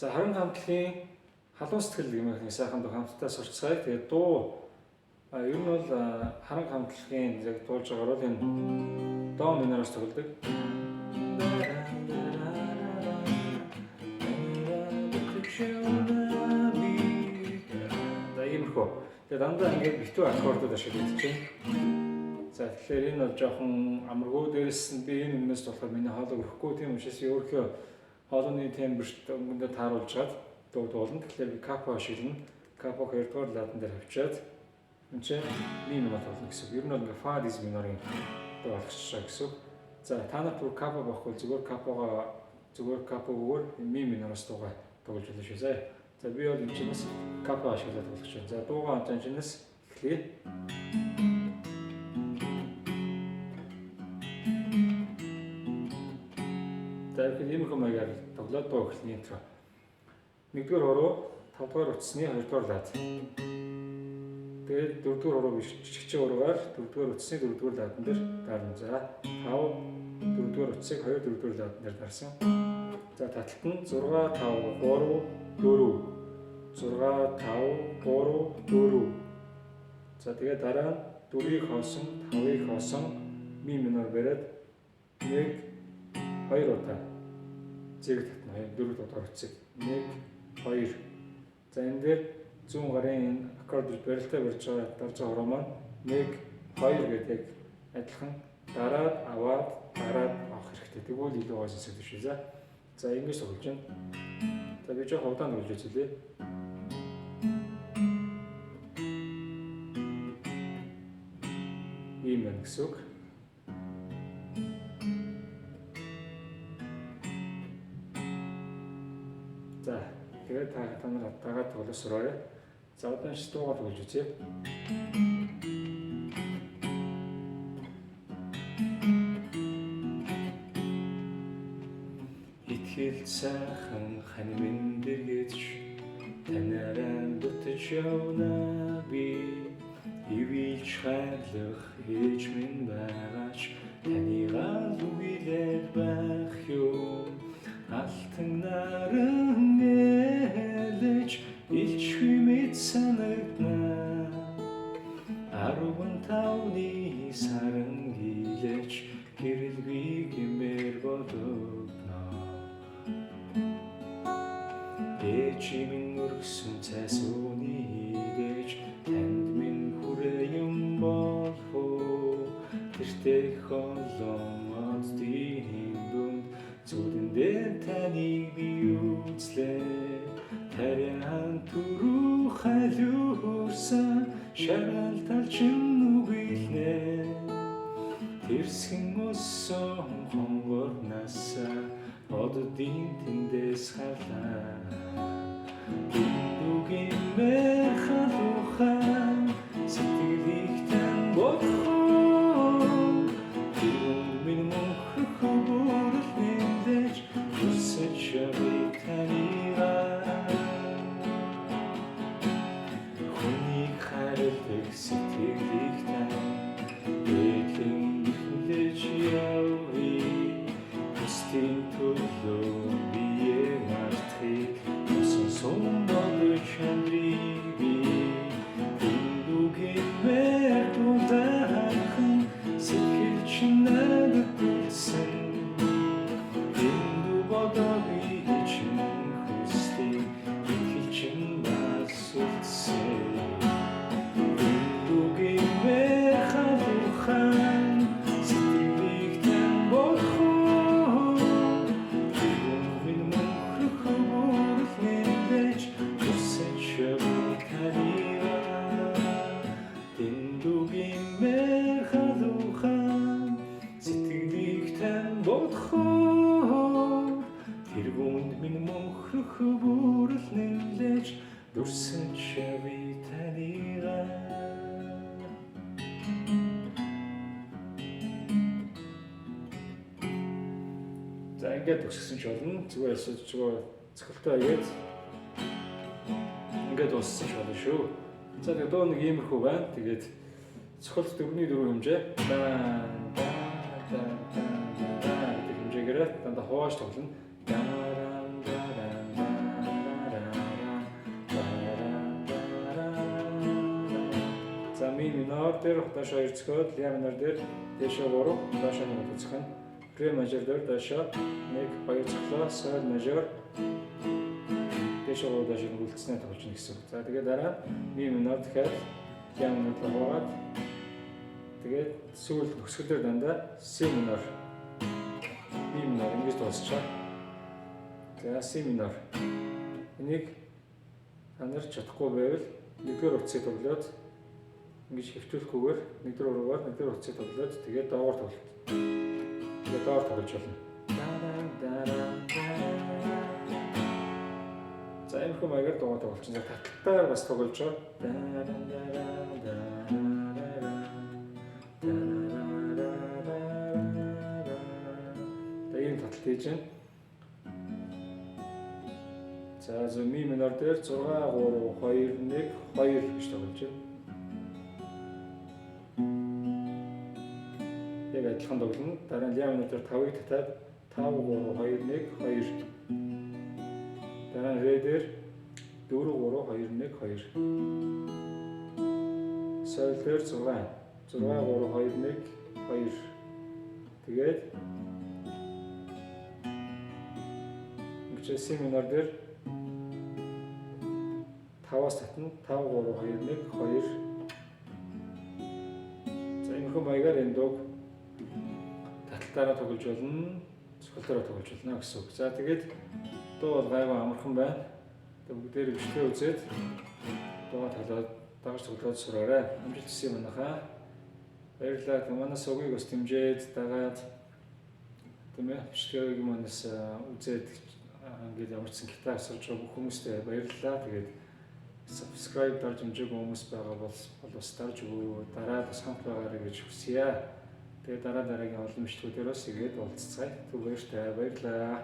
За харин хамтлагийн халуун сэтгэл гэмээр сайхан дуу хамтдаа сурцгаая. Тэгээд дуу ер нь бол харин хамтлагийн яг дуулж байгаагаар бол энэ до минороос тоглодог. Иймэрхүү. Тэгээд дандаа ингээд битүү аккордууд ашиглаж байна. За тэгэхээр энэ бол жоохон амаргүй, дээрэс нь би энэ өмнөөс болохоор миний хоолой өрөхгүй, тийм учраас өөрийнхөө хоолойны темберт өнгөндөө тааруулж гад дуулна. Тэгэхээр би капо ашиглана. Капо 2 дугаар ладан дээр авчиад энэ чинь ми минор тоглоно гэсэн. Ер нь бол ингээд фа диез минорын дуу болгочихлоо гэсэн. За та нарт бүр капо байхгүй зүгээр капогоор ми минороос дуугаа тоглож болно шүү зэ. За би бол энэ чинээс капо ашиглаад тоглож байна. За дуугаа энэ чинээс эхлэе. Тэгэхээр иймэрхүү маягаар тоглоод дуу эхлэний интро. 1-р хуруу, 5-р утасны 2-р лад. Тэгээд 4-р хуруу биш жижигчээ хуруугаар 4-р утасны 4-р ладан дээр дарна. За 5 4-р утасыг 2-4-р ладан дээр дарсан. За таталт нь 6 5 3 4 6 5 3 4. За тэгээд дараа нь 4-ийг хоосон, 5-ыг хоосон ми минор бариад 1 2 удаа зэрэг татна. 4 удаа утсыг 1 2. За энэ дээр зүүн гарын энэ аккорд барилтаа барьж байгаа дарж байгаа хуруу маань 1 2 гэдэг адилхан дараад аваад авах хэрэгтэй. Тэгвэл илүү гой сонсогдож шүү. За ингэж тоглож байна. За би жоохон удаан тоглож үзлээ. Ийм байна гэсэн үг. За тэгээд та нар дагаад тоглосорой. За одоо энэ дуугаар тоглож үзье. Итгэл сайхан хань дэргэж танараа бүтэж явна би. Ивэлж хайрлах ээж минь байгаач танийгаа үгилээд байх юу. Алтан наран элэж илчгүй мэд санагдна. 15-ны саран гилэж гэрэлгүй гэмээр бодогно. Ээж минь өргсөн цайс үний идэж танд минь хүрээ юм болхоо. Тэртээ холон оддын дүнд зүрэндээ таныг би үзлээ. Тариан түрүү халиурсан шаралталчин нүгэлнэ. Тэрсгэн өссөн хонгорнасаа оддын тэндээс халаа. Дүнгийн мэр халуухан сэтгэлийг тань бодхоо. Минь мөнхөх бүрэл нэлж хүсэж явыг танийгаа. Хүнийг хайрладаг сэтгэлийг тань эдлэн эхлэж явъя. Хүслийн төлөө бие мартахыг усан сон бодож амьдрий би. Дүнгийн мэр дуудаахан сэтгэл чинь надад үлсэн. Дүнду бодоги чинь хүслийг итгэл чинь бас үлсэн. Дүнгийн мэр халуухан сэтгэлийг тань бодхоо. Минь мөнхөх бүрэл нэлж хүсэж явыг танийгаа. Дүнгийн мэр халуухан сэтгэлийг тань бодхоо. Тэр бүнд минь мөнхөх бүрэл нэлж дүрсэж явыг танийгаа. За ингээд төгсгсөн ч болно. Зүгээр цохилтоо хийгээд ингээд дууссан ч болно шүү. За тэгээд дуу нэг иймэрхүү байна. Тэгээд цохилт 4-ний 4 хэмжээ. гэдэг хэмжээгээр дандаа хувааж тоглоно. минор дээр доошоо 2 цохиод, ля минор дээр дээшээ 3, доошоо 1 цохино. Ре мажор дээр доошоо 1 2 цохлоо, соль мажор дээшээ 3 доошоо үлдснээр тоглож гэнэ гэсэн үг. За тэгээд дараа ми минор дахиад ля минор руугаад тэгээд сүүлд өсгөлөөр дандаа си минор ми минор ингэж дуусчаа. За си минор. Энийг анар чадахгүй байвал нэгдүгээр утсыг тоглоод ингэж хэвтүүлэхгүйгээр нэгдүгээр уруугаар нэгдүгээр утсыг тоглоод тэгээд доогоор тоглолт. Тэгээд доогоор тоглож болно. За энэ хүм маягаар доогоор тоглолцсон. За таталтаар бас тоглож байгаа. Тэгээд энэ таталт хийж байна. За зөв ми минор дээр 6 3 2 1 2 гэж тоглож байна. Яг адилхан тоглоно. Дараа нь ля минор дээр 5-ыг татаад 5 3 2 1 2. Дараа нь ре дээр 4 3 2 1 2. Соль дээр 6 3 2 1 2. Тэгээд ингэж си минор дээр 5-аас татна 5 3 2 1 2. За энэ хөө маягаар энэ дууг таталтаараа тоглож болно, цохилтойроо тоглож болно гэсэн үг. За тэгээд дуу бол гайгүй амархан байна. Бүгдээр бичлэгээ үзээд дуугаа тоглоод дагаж тоглоод сураарай. Амжилт хүсье манайхаа. Баярлалаа. Манай сувгийг бас дэмжиж дагаад тэмээ бичлэгийг манаас үзээд ингээд ямар ч сан гитар сурч байгаа бүх хүмүүстээ баярлалаа. Тэгээд subscribe дарж хэмжээгүй хүмүүс байгаа бол бас дарж өгөө, дараа бас хамт байгаарай гэж хүсье. Тэгээд дараагийн олон бичлэгүүдээр бас игээд уулзцгаая. Түр баяртай баярлалаа.